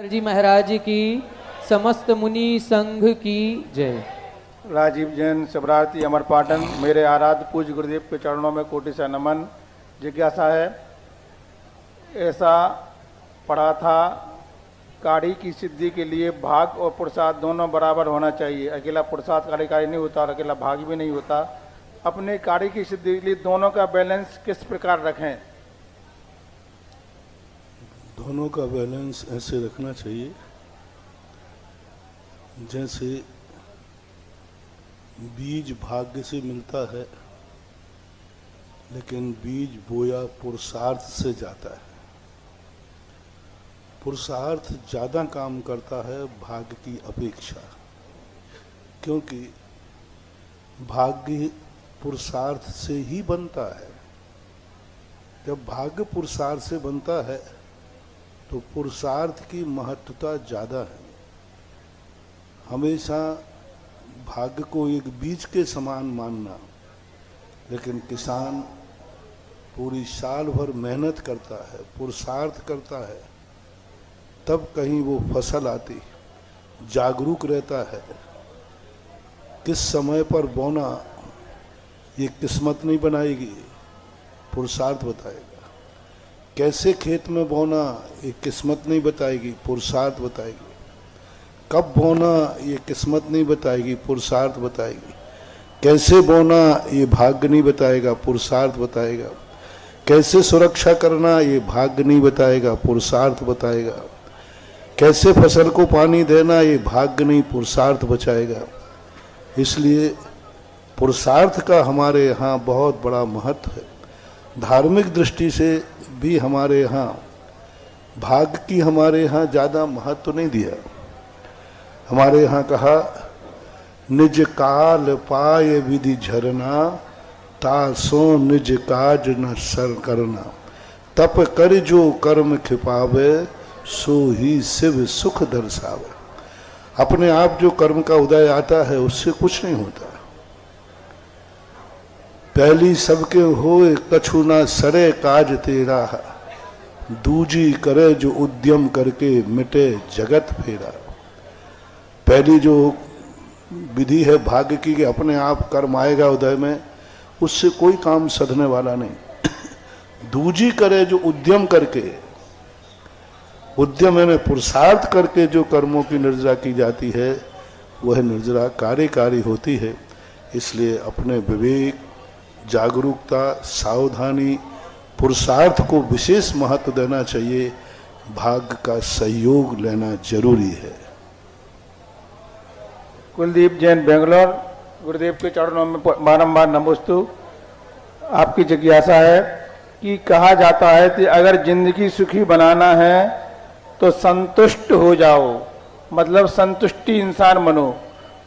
जी महाराज की, समस्त मुनि संघ की जय। राजीव जैन शबरार्थी अमरपाटन। मेरे आराध्य पूज्य गुरुदेव के चरणों में कोटि सा नमन। जिज्ञासा है, ऐसा पढ़ा था काढ़ी की सिद्धि के लिए भाग और पुरुषार्थ दोनों बराबर होना चाहिए। अकेला पुरुषार्थ कार्यकारी नहीं होता और अकेला भाग भी नहीं होता। अपने काढ़ी की सिद्धि के लिए दोनों का बैलेंस किस प्रकार रखें? दोनों का बैलेंस ऐसे रखना चाहिए जैसे बीज भाग्य से मिलता है, लेकिन बीज बोया पुरुषार्थ से जाता है। पुरुषार्थ ज़्यादा काम करता है भाग्य की अपेक्षा, क्योंकि भाग्य पुरुषार्थ से ही बनता है। जब भाग्य पुरुषार्थ से बनता है तो पुरुषार्थ की महत्वता ज़्यादा है। हमेशा भाग्य को एक बीज के समान मानना, लेकिन किसान पूरी साल भर मेहनत करता है, पुरुषार्थ करता है, तब कहीं वो फसल आती, जागरूक रहता है। किस समय पर बोना ये किस्मत नहीं बनाएगी, पुरुषार्थ बताएगा। कैसे खेत में बोना ये किस्मत नहीं बताएगी, पुरुषार्थ बताएगी। कब बोना ये किस्मत नहीं बताएगी, पुरुषार्थ बताएगी। कैसे बोना ये भाग्य नहीं बताएगा, पुरुषार्थ बताएगा। कैसे सुरक्षा करना ये भाग्य नहीं बताएगा, पुरुषार्थ बताएगा। कैसे फसल को पानी देना ये भाग्य नहीं, पुरुषार्थ बचाएगा। इसलिए पुरुषार्थ का हमारे यहाँ बहुत बड़ा महत्व है। धार्मिक दृष्टि से भी हमारे यहाँ भाग्य की हमारे यहाँ ज़्यादा महत्व नहीं दिया। हमारे यहाँ कहा, निज काल पाय विधि झरना, तासो निज काज न सर करना। तप कर जो कर्म खिपावे, सो ही शिव सुख दर्शावे। अपने आप जो कर्म का उदय आता है उससे कुछ नहीं होता। पहली सबके होए कछु ना सरे काज तेरा, दूजी करे जो उद्यम करके मिटे जगत फेरा। पहली जो विधि है भाग्य की कि अपने आप कर्म आएगा उदय में, उससे कोई काम सधने वाला नहीं। दूजी करे जो उद्यम करके, उद्यम यानी पुरुषार्थ करके जो कर्मों की निर्जरा की जाती है, वह निर्जरा कार्यकारी होती है। इसलिए अपने विवेक, जागरूकता, सावधानी, पुरुषार्थ को विशेष महत्व देना चाहिए। भाग्य का सहयोग लेना जरूरी है। कुलदीप जैन बेंगलोर। गुरुदेव के चरणों में बारंबार नमोस्तु। आपकी जिज्ञासा है कि कहा जाता है कि अगर जिंदगी सुखी बनाना है तो संतुष्ट हो जाओ, मतलब संतुष्टि इंसान बनो।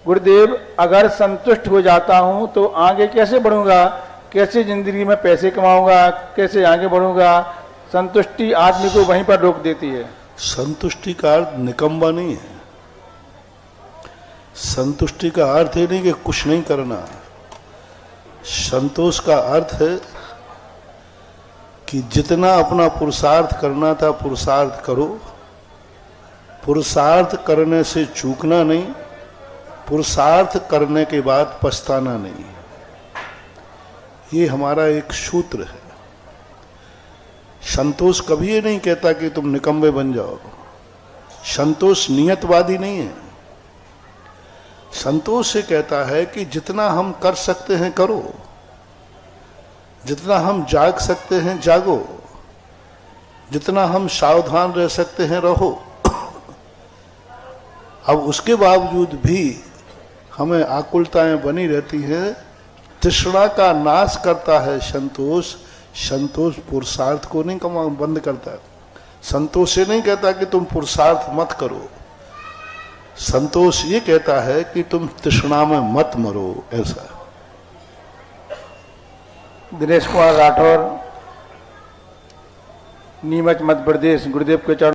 गुरुदेव, अगर संतुष्ट हो जाता हूं तो आगे कैसे बढ़ूंगा? कैसे जिंदगी में पैसे कमाऊंगा? कैसे आगे बढ़ूंगा? संतुष्टि आदमी को वहीं पर रोक देती है। संतुष्टि का अर्थ निकम्मा नहीं है। संतुष्टि का अर्थ है नहीं कि कुछ नहीं करना। संतोष का अर्थ है कि जितना अपना पुरुषार्थ करना था पुरुषार्थ करो। पुरुषार्थ करने से चूकना नहीं, पुरुषार्थ करने के बाद पछताना नहीं। ये हमारा एक सूत्र है। संतोष कभी ये नहीं कहता कि तुम निकम्मे बन जाओ। संतोष नियतवादी नहीं है। संतोष से कहता है कि जितना हम कर सकते हैं करो, जितना हम जाग सकते हैं जागो, जितना हम सावधान रह सकते हैं रहो। अब उसके बावजूद भी हमें आकुलताएं बनी रहती हैं। तृष्णा का नाश करता है संतोष। संतोष पुरुषार्थ को नहीं बंद करता। संतोष से नहीं कहता कि तुम पुरुषार्थ मत करो। संतोष ये कहता है कि तुम तृष्णा में मत मरो। ऐसा। दिनेश कुमार राठौर, नीमच मध्य प्रदेश। गुरुदेव के चरण